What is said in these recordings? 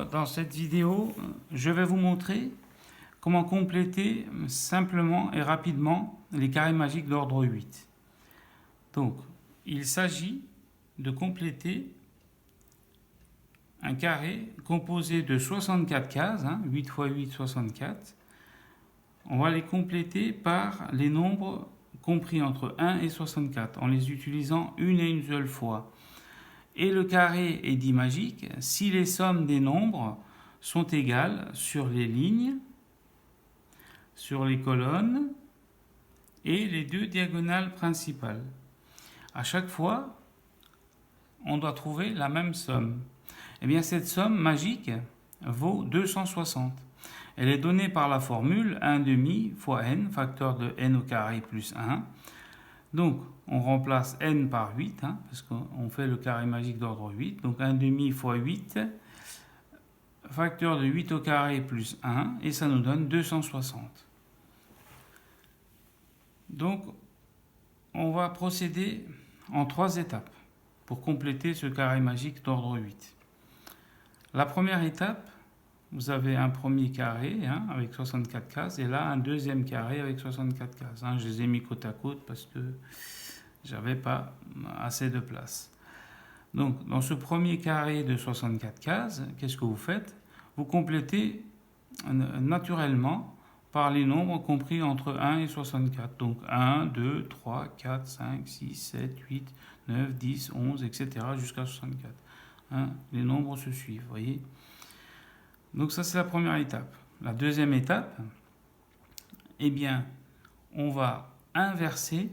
dans cette vidéo, je vais vous montrer comment compléter simplement et rapidement les carrés magiques d'ordre 8. Donc, il s'agit de compléter un carré composé de 64 cases, 8 x 8, 64. On va les compléter par les nombres compris entre 1 et 64, en les utilisant une et une seule fois. Et le carré est dit magique si les sommes des nombres sont égales sur les lignes, sur les colonnes et les deux diagonales principales. À chaque fois, on doit trouver la même somme. Eh bien, cette somme magique vaut 260. Elle est donnée par la formule 1/2 fois n, facteur de n au carré plus 1. Donc, on remplace n par 8, parce qu'on fait le carré magique d'ordre 8. Donc, 1/2 fois 8, facteur de 8 au carré plus 1, et ça nous donne 260. Donc, on va procéder en 3 étapes pour compléter ce carré magique d'ordre 8. La première étape, vous avez un premier carré avec 64 cases et là un deuxième carré avec 64 cases. Je les ai mis côte à côte parce que j'avais pas assez de place. Donc dans ce premier carré de 64 cases, qu'est-ce que vous faites? Vous complétez naturellement par les nombres compris entre 1 et 64. Donc 1, 2, 3, 4, 5, 6, 7, 8, 9, 10, 11, etc. jusqu'à 64. Les nombres se suivent, vous voyez. Donc ça, c'est la première étape. La deuxième étape, eh bien, on va inverser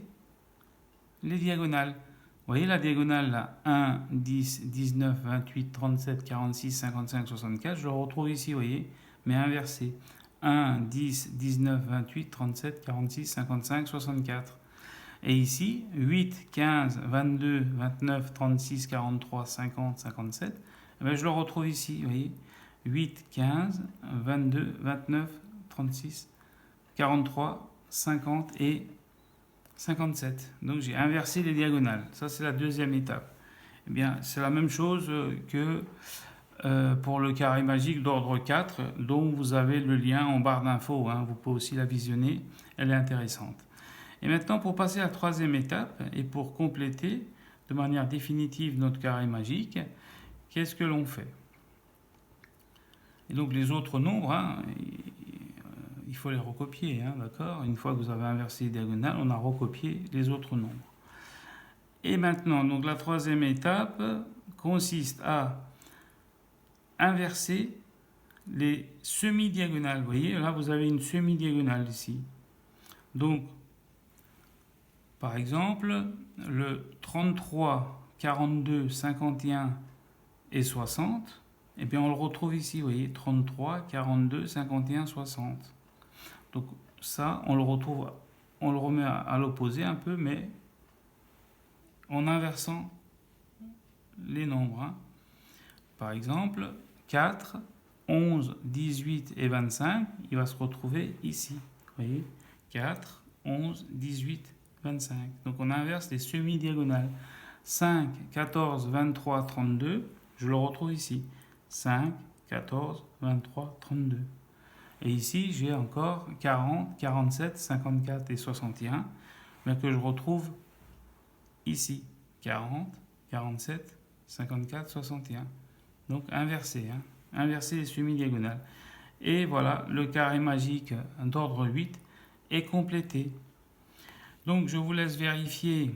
les diagonales. Vous voyez la diagonale là, 1, 10, 19, 28, 37, 46, 55, 64, je le retrouve ici, vous voyez, mais inversé. 1, 10, 19, 28, 37, 46, 55, 64. Et ici, 8, 15, 22, 29, 36, 43, 50, 57, eh bien, je le retrouve ici, vous voyez. 8, 15, 22, 29, 36, 43, 50 et 57. Donc j'ai inversé les diagonales. Ça, c'est la deuxième étape. Eh bien, c'est la même chose que pour le carré magique d'ordre 4, dont vous avez le lien en barre d'infos. Vous pouvez aussi la visionner, elle est intéressante. Et maintenant, pour passer à la troisième étape et pour compléter de manière définitive notre carré magique, qu'est-ce que l'on fait? Et donc les autres nombres, il faut les recopier, d'accord? Une fois que vous avez inversé les diagonales, on a recopié les autres nombres. Et maintenant, donc la troisième étape consiste à inverser les semi-diagonales. Vous voyez, là vous avez une semi-diagonale ici. Donc, par exemple, le 33, 42, 51 et 60, eh bien on le retrouve ici, vous voyez, 33, 42, 51, 60. Donc ça, on le retrouve, on le remet à l'opposé un peu, mais en inversant les nombres. Par exemple, 4, 11, 18 et 25, il va se retrouver ici. Vous voyez, 4, 11, 18, 25. Donc on inverse les semi-diagonales. 5, 14, 23, 32, je le retrouve ici. 5, 14, 23, 32. Et ici, j'ai encore 40, 47, 54 et 61, mais que je retrouve ici. 40, 47, 54, 61. Donc inverser, inverser les semi-diagonales. Et voilà, le carré magique d'ordre 8 est complété. Donc je vous laisse vérifier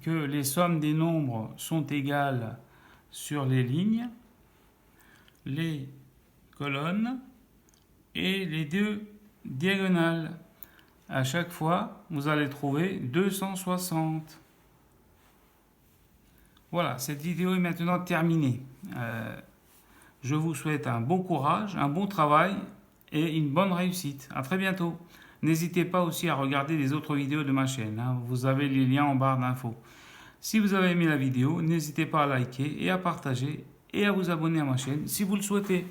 que les sommes des nombres sont égales sur les lignes, les colonnes et les deux diagonales. À chaque fois, vous allez trouver 260. Voilà, cette vidéo est maintenant terminée. Je vous souhaite un bon courage, un bon travail et une bonne réussite. À très bientôt. N'hésitez pas aussi à regarder les autres vidéos de ma chaîne. Vous avez les liens en barre d'infos. Si vous avez aimé la vidéo, n'hésitez pas à liker et à partager et à vous abonner à ma chaîne si vous le souhaitez.